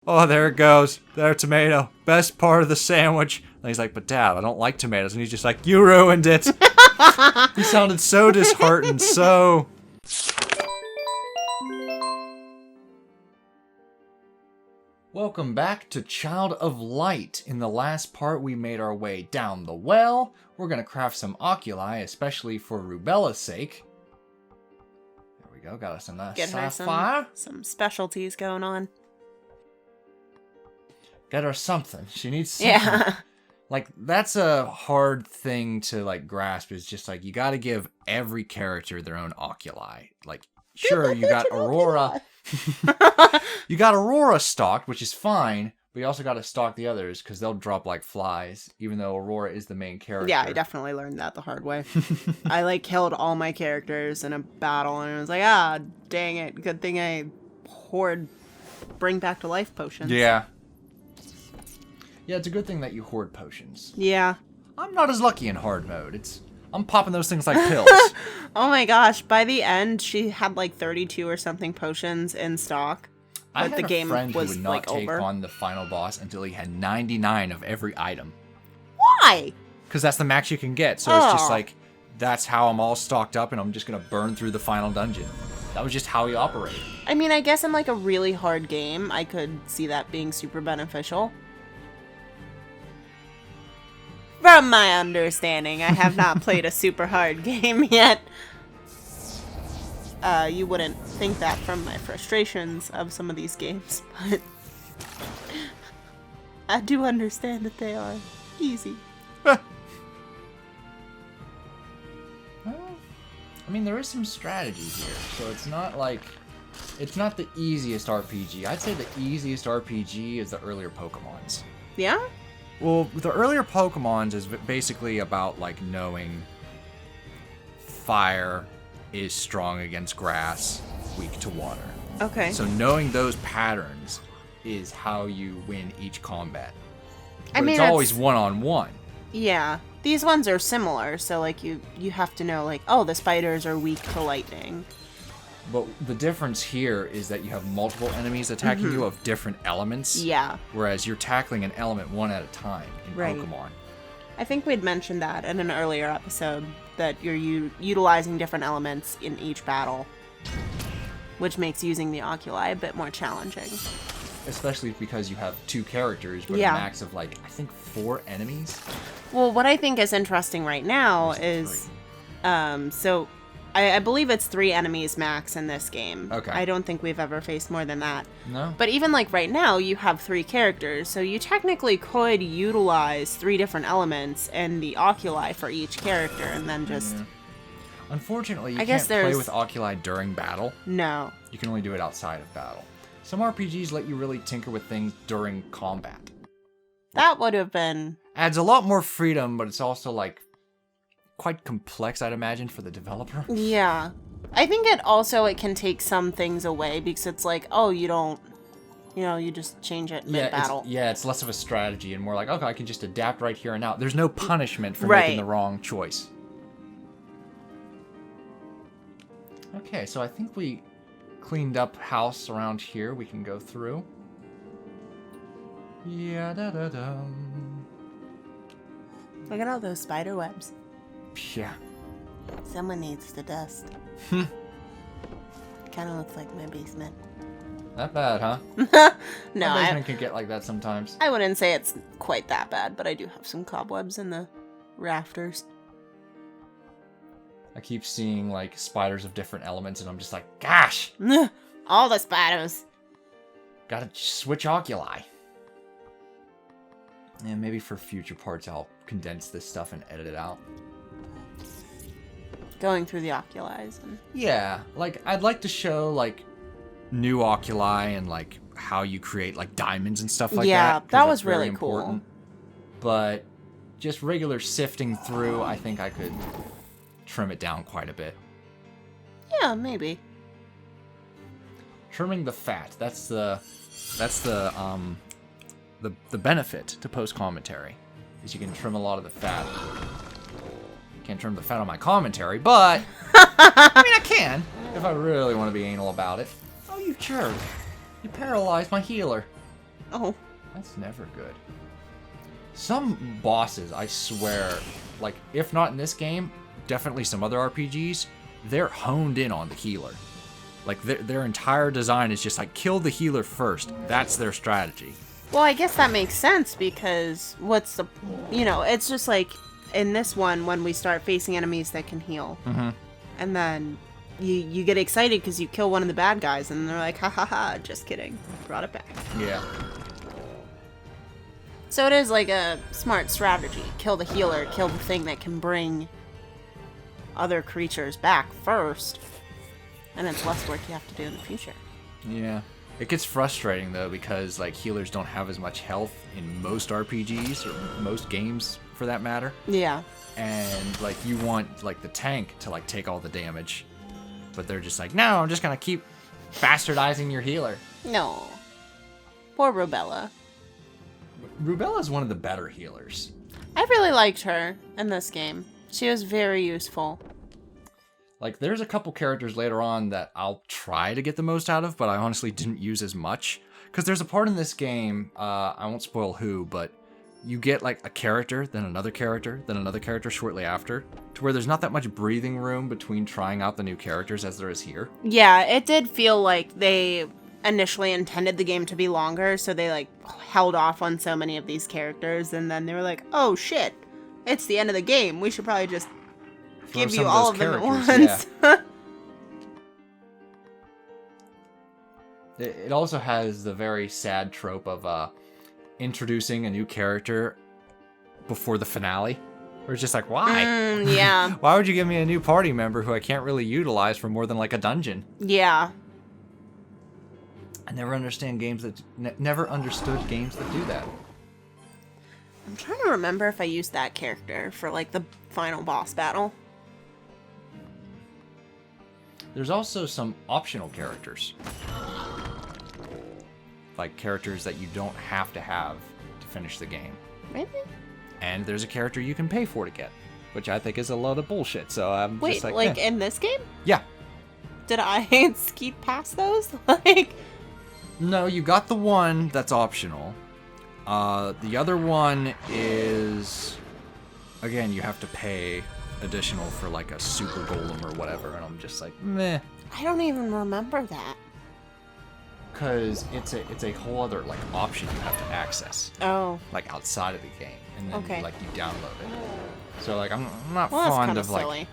Oh, there it goes. There, tomato. Best part of the sandwich. And he's like, but Dad, I don't like tomatoes. And he's just like, you ruined it. He sounded so disheartened, so... Welcome back to Child of Light. In the last part, we made our way down the well. We're going to craft some oculi, especially for Rubella's sake. There we go. Got us a nice sapphire. Some specialties going on. Get her something. She needs something. Yeah. Like, that's a hard thing to, like, grasp. Is just, like, you got to give every character their own oculi. Like, sure, you got Aurora. You got Aurora stocked, which is fine, but you also got to stock the others, because they'll drop like flies, even though Aurora is the main character. Yeah, I definitely learned that the hard way. I, like, killed all my characters in a battle, and I was like, ah, dang it. Good thing I hoard bring back to life potions. Yeah. Yeah, it's a good thing that you hoard potions. Yeah. I'm not as lucky in hard mode. I'm popping those things like pills. Oh my gosh, by the end, she had like 32 or something potions in stock. I But had the game a friend who was would not like take over. on the final boss until he had 99 of every item. Why? Because that's the max you can get. So it's just Oh. like, that's how I'm all stocked up and I'm just going to burn through the final dungeon. That was just how he operated. I mean, I guess in like a really hard game, I could see that being super beneficial. From my understanding, I have not played a super hard game yet. You wouldn't think that from my frustrations of some of these games, but I do understand that they are easy. Well, I mean, there is some strategy here, so it's not like... It's not the easiest RPG. I'd say the easiest RPG is the earlier Pokemons. Yeah? Well, the earlier Pokemons is basically about, like, knowing fire is strong against grass, weak to water. Okay. So knowing those patterns is how you win each combat. I But mean, it's always one-on-one. Yeah. These ones are similar, so like you have to know like, oh, the spiders are weak to lightning. But the difference here is that you have multiple enemies attacking you of different elements. Yeah. Whereas you're tackling an element one at a time in Right. Pokemon. I think we'd mentioned that in an earlier episode, that you're utilizing different elements in each battle, which makes using the oculi a bit more challenging. Especially because you have two characters, but Yeah. a max of, like, I think 4 enemies. Well, what I think is interesting right now is, so I believe it's 3 enemies max in this game. Okay. I don't think we've ever faced more than that. No? But even like right now, you have 3 characters, so you technically could utilize 3 different elements and the oculi for each character, and then just Unfortunately, you I guess can't play there's- with oculi during battle. no. You can only do it outside of battle. Some RPGs let you really tinker with things during combat. That would have been Adds a lot more freedom, but it's also, like, quite complex, I'd imagine, for the developer. yeah. I think it can take some things away because it's like, oh, you don't, you just change it mid battle. It's less of a strategy and more like, okay, I can just adapt right here and now. There's no punishment for Right. making the wrong choice. Okay, so I think we cleaned up house around here. We can go through. Yeah, da da dum. Look at all those spider webs. Yeah. Someone needs to dust. Kind of looks like my basement. Not bad, huh? No, My I basement can get like that sometimes. wouldn't say it's quite that bad, but I do have some cobwebs in the rafters. I keep seeing like spiders of different elements, and I'm just like, gosh, All the spiders. gotta switch oculi. And maybe for future parts, I'll condense this stuff and edit it out. Going through the oculis. And Yeah, like I'd like to show like new oculi and like how you create like diamonds and stuff like Yeah, that. 'cause that was that's very really cool. important. But just regular sifting through, I think I could trim it down quite a bit. yeah, maybe. Trimming the fat, that's the benefit to post commentary, is you can trim a lot of the fat. Can't trim the fat on my commentary, but I mean I can if I really want to be anal about it. Oh, you jerk! You paralyzed my healer. Oh. That's never good. Some bosses, I swear, like, if not in this game, definitely some other RPGs, they're honed in on the healer. Like, their entire design is just like, kill the healer first. That's their strategy. Well, I guess that makes sense because what's the... You know, it's just like in this one when we start facing enemies that can heal. Mm-hmm. And then you get excited because you kill one of the bad guys and they're like, ha ha ha, just kidding. Brought it back. Yeah. So it is like a smart strategy. Kill the healer, kill the thing that can bring other creatures back first. And it's less work you have to do in the future. Yeah. It gets frustrating, though, because, like, healers don't have as much health in most RPGs, or most games, for that matter. Yeah. And, like, you want, like, the tank to, like, take all the damage. But they're just like, no, I'm just gonna keep bastardizing your healer. No. Poor Rubella. Rubella's one of the better healers. I really liked her in this game. She was very useful. Like, there's a couple characters later on that I'll try to get the most out of, but I honestly didn't use as much. Because there's a part in this game, I won't spoil who, but you get, like, a character, then another character, then another character shortly after, to where there's not that much breathing room between trying out the new characters as there is here. Yeah, it did feel like they initially intended the game to be longer, so they, like, held off on so many of these characters, and then they were like, oh, shit, it's the end of the game. We should probably just give you all of them at once. Yeah. It also has the very sad trope of introducing a new character before the finale. Where it's just like, why? Yeah. Why would you give me a new party member who I can't really utilize for more than like a dungeon? Yeah. I never understood games that do that. I'm trying to remember if I used that character for like the final boss battle. There's also some optional characters. Like characters that you don't have to have to finish the game. Really? And there's a character you can pay for to get, which I think is a load of bullshit. So I'm just like, like in this game? Yeah. Did I skeet past those? Like, no, you got the one that's optional. The other one is, again, you have to pay additional for like a super golem or whatever, and I'm just like, meh. I don't even remember that. Because it's a whole other like option you have to access. Oh. Like outside of the game, and then okay. you download it. So like I'm not well, fond that's of like silly.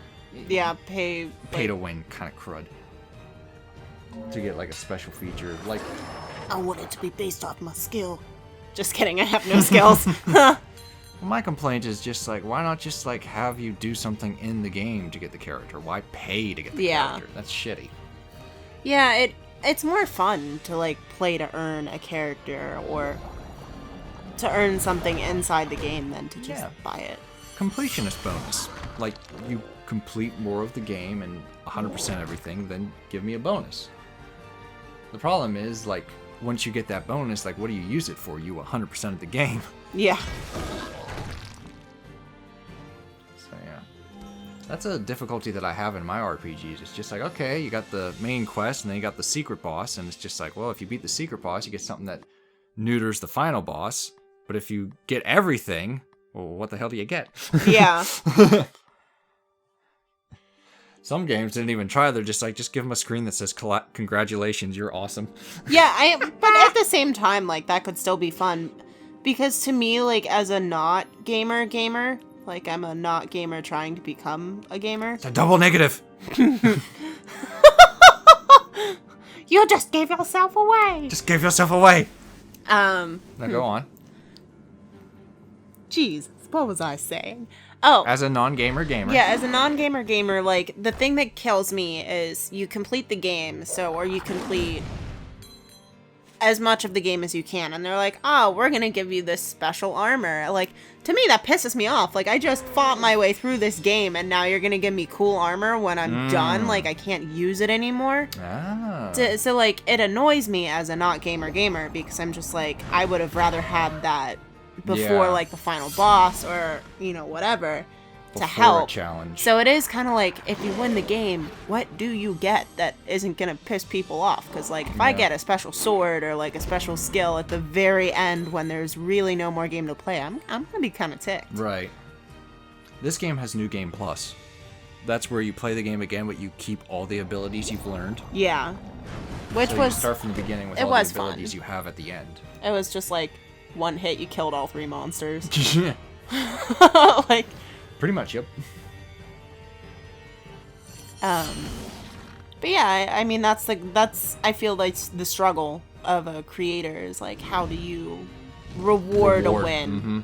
Yeah, pay to win kind of crud to get like a special feature. Like I want it to be based off my skill. Just kidding, I have no skills. My complaint is just like, why not just like have you do something in the game to get the character? Why pay to get the character? That's shitty. Yeah, it's more fun to like play to earn a character or to earn something inside the game than to just buy it. Completionist bonus. Like you complete more of the game and 100% everything, then give me a bonus. The problem is like once you get that bonus, like what do you use it for? You 100% of the game. Yeah. So yeah. That's a difficulty that I have in my RPGs. It's just like, okay, you got the main quest and then you got the secret boss, and it's just like, well, if you beat the secret boss, you get something that neuters the final boss. But if you get everything, well, what the hell do you get? Yeah. Some games didn't even try. They're just like, just give them a screen that says, congratulations, you're awesome. Yeah, but at the same time, like, that could still be fun. Because to me, like, as a not gamer, like, I'm a not gamer trying to become a gamer. It's a double negative. You just gave yourself away. Just gave yourself away. Now go on. Jeez, what was I saying? Oh. As a non-gamer gamer. Yeah, as a non-gamer, like, the thing that kills me is you complete the game, or you complete as much of the game as you can, and they're like, oh, we're gonna give you this special armor. Like, to me, that pisses me off. Like, I just fought my way through this game, and now you're gonna give me cool armor when I'm done. Like, I can't use it anymore. Ah. So, like, it annoys me as a not gamer, because I'm just like, I would have rather had that before, like, the final boss, or, you know, whatever. to Before help. a challenge. So it is kind of like, if you win the game, what do you get that isn't going to piss people off? Because, like, if I get a special sword or, like, a special skill at the very end when there's really no more game to play, I'm going to be kind of ticked. Right. This game has New Game Plus. That's where you play the game again, but you keep all the abilities you've learned. Yeah. Which So was... you start from the beginning with it all was the abilities fun. you have at the end. It was just, like, one hit, you killed all 3 monsters. Yeah. Like... Pretty much, yep. But yeah, I mean, that's I feel like the struggle of a creator is like, how do you reward a win? Mm-hmm.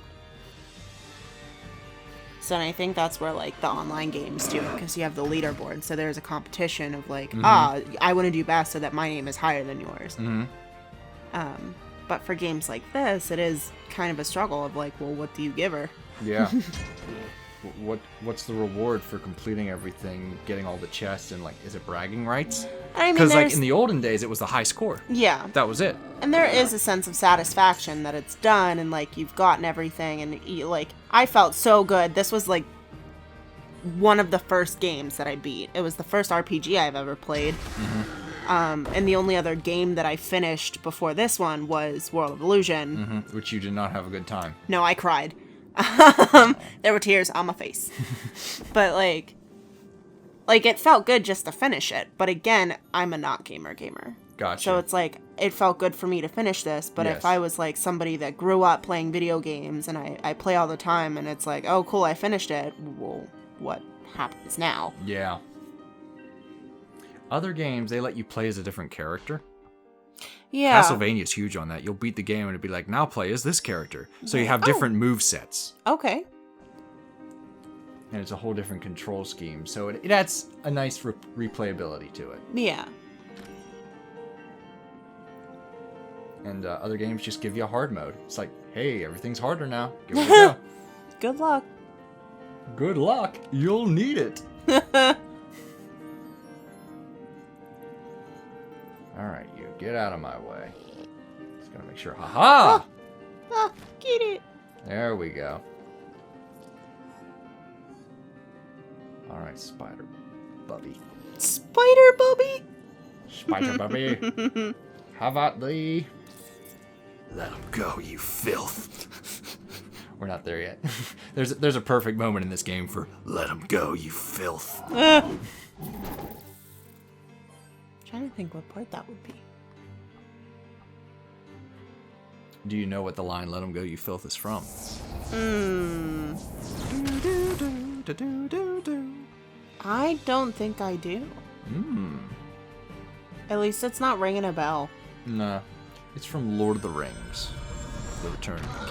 So I think that's where like the online games do it, because you have the leaderboard, so there's a competition of like, I want to do best so that my name is higher than yours. Mm-hmm. But for games like this, it is kind of a struggle of like, well, what do you give her? Yeah. What's the reward for completing everything, getting all the chests, and like, is it bragging rights? I mean, Because like in the olden days, it was the high score. Yeah. That was it. And there is a sense of satisfaction that it's done and like you've gotten everything, and you, like, I felt so good. This was like one of the first games that I beat. It was the first RPG I've ever played. And the only other game that I finished before this one was World of Illusion. Which you did not have a good time. No, I cried. There were tears on my face. But like it felt good just to finish it. But again, I'm a not gamer. Gotcha. So it's like, it felt good for me to finish this. But Yes. if I was like somebody that grew up playing video games and I play all the time and it's like, oh cool, I finished it, well, what happens now? Yeah. Other games, they let you play as a different character. Yeah. Castlevania's huge on that. You'll beat the game and it'd be like, now play as this character. So you have different move sets. Okay. And it's a whole different control scheme. So it adds a nice replayability to it. Yeah. And other games just give you a hard mode. It's like, hey, everything's harder now. Give it a go. Good luck. Good luck. You'll need it. Alright, you get out of my way. Just gotta make sure. Haha! Ah, get it. There we go. Alright, Spider Bubby. Spider Bubby? Spider Bubby. How about thee? Let him go, you filth. We're not there yet. There's a perfect moment in this game for let him go, you filth. Trying to think what part that would be. Do you know what the line "Let him go, you filth" is from? I don't think I do. At least it's not ringing a bell. Nah, it's from Lord of the Rings, The Return of the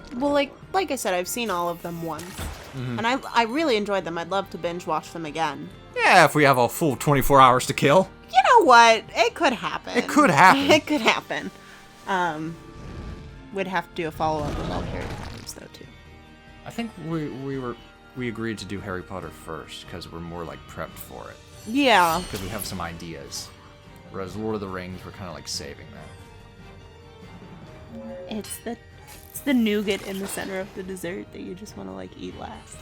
King. Well, like I said, I've seen all of them once, and I really enjoyed them. I'd love to binge watch them again. Yeah, if we have a full 24 hours to kill. You know what? It could happen. It could happen. It could happen. We'd have to do a follow-up with all the Harry Potters, though, too. I think we agreed to do Harry Potter first because we're more like prepped for it. Yeah. Because we have some ideas. Whereas Lord of the Rings, we're kind of like saving that. It's the nougat in the center of the dessert that you just want to like eat last.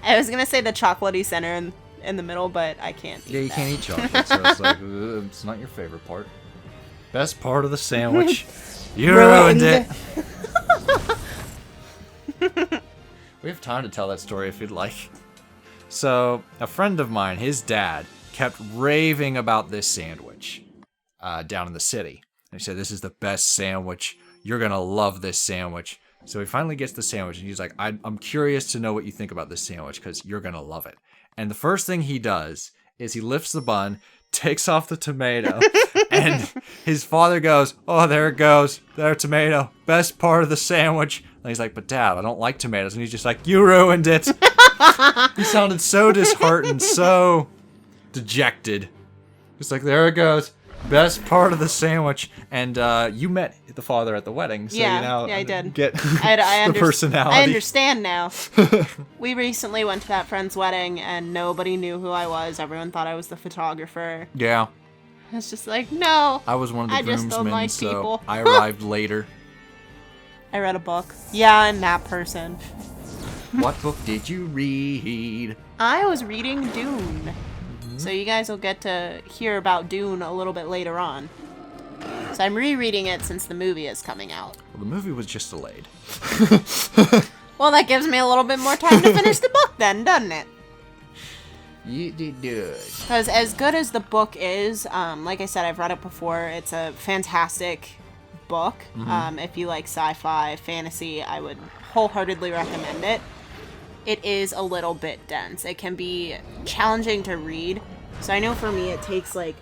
I was gonna say the chocolatey center in the middle, but I can't eat Yeah, you that. can't eat chocolate, so it's like, it's not your favorite part. Best part of the sandwich. You ruined it. We have time to tell that story if you'd like. So, a friend of mine, his dad, kept raving about this sandwich down in the city. And he said, this is the best sandwich. You're going to love this sandwich. So he finally gets the sandwich, and he's like, I'm curious to know what you think about this sandwich, because you're going to love it. And the first thing he does is he lifts the bun, takes off the tomato, and his father goes, oh, there it goes. There, tomato. Best part of the sandwich. And he's like, but Dad, I don't like tomatoes. And he's just like, you ruined it. He sounded so disheartened, so dejected. Just like, there it goes. Best part of the sandwich. And you met the father at the wedding, so Yeah, you now yeah, I did. get I the personality. I understand now. We recently went to that friend's wedding, and nobody knew who I was. Everyone thought I was the photographer. Yeah. It's just like, no. I was one of the I just don't groomsmen, like so people. I arrived later. I read a book. Yeah, and that person. What book did you read? I was reading Dune. So you guys will get to hear about Dune a little bit later on. So I'm rereading it since the movie is coming out. Well, the movie was just delayed. Well, that gives me a little bit more time to finish the book then, doesn't it? You did good. Because as good as the book is, like I said, I've read it before. It's a fantastic book. If you like sci-fi, fantasy, I would wholeheartedly recommend it. It is a little bit dense. It can be challenging to read. So I know for me it takes like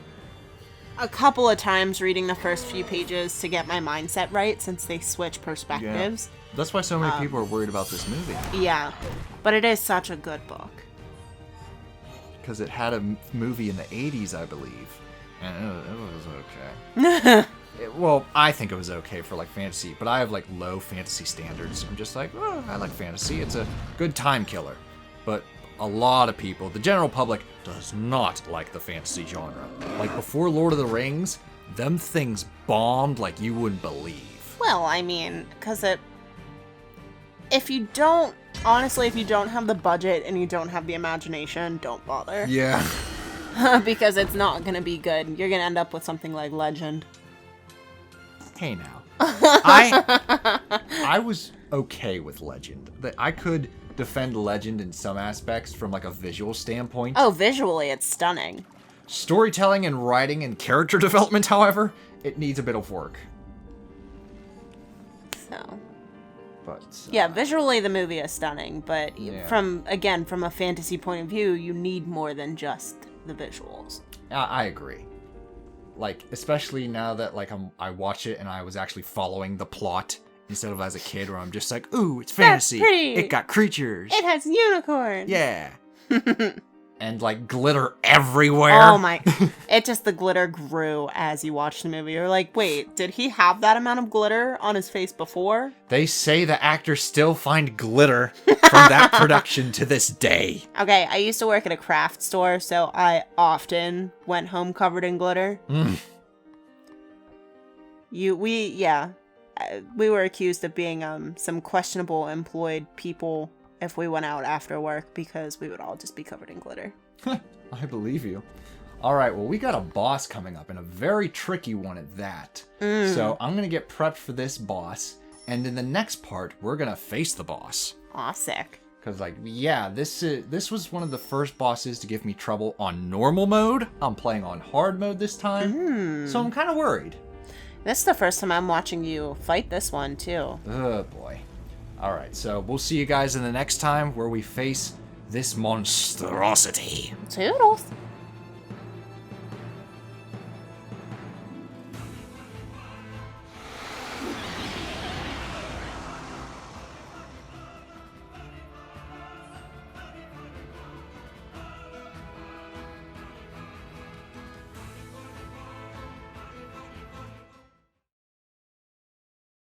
a couple of times reading the first few pages to get my mindset right since they switch perspectives. Yeah. That's why so many people are worried about this movie. Yeah, but it is such a good book. Because it had a movie in the 80s, I believe. And it was okay. Well, I think it was okay for like fantasy, but I have like low fantasy standards. I'm just like, oh, I like fantasy. It's a good time killer. But a lot of people, the general public, does not like the fantasy genre. Like before Lord of the Rings, them things bombed like you wouldn't believe. Well, I mean, because if you don't have the budget and you don't have the imagination, don't bother. Yeah. Because it's not going to be good. You're going to end up with something like Legend. Hey now. I was okay with Legend. I could defend Legend in some aspects from like a visual standpoint. Oh, visually it's stunning. Storytelling and writing and character development, however, it needs a bit of work. So... But yeah, visually the movie is stunning, but yeah. from a fantasy point of view, you need more than just the visuals. I agree. Like, especially now that like I watch it and I was actually following the plot instead of as a kid where I'm just like, ooh, it's fantasy. That's pretty. It got creatures. It has unicorns. Yeah. And like glitter everywhere. Oh my! The glitter grew as you watched the movie. You're like, wait, did he have that amount of glitter on his face before? They say the actors still find glitter from that production to this day. Okay, I used to work at a craft store, so I often went home covered in glitter. We were accused of being some questionable employed people if we went out after work because we would all just be covered in glitter. I believe you. All right, well, we got a boss coming up and a very tricky one at that. So I'm going to get prepped for this boss. And in the next part, we're going to face the boss. Aw, sick. Because, like, yeah, this was one of the first bosses to give me trouble on normal mode. I'm playing on hard mode this time. So I'm kind of worried. This is the first time I'm watching you fight this one, too. Oh, boy. All right, so we'll see you guys in the next time where we face this monstrosity. Toodles.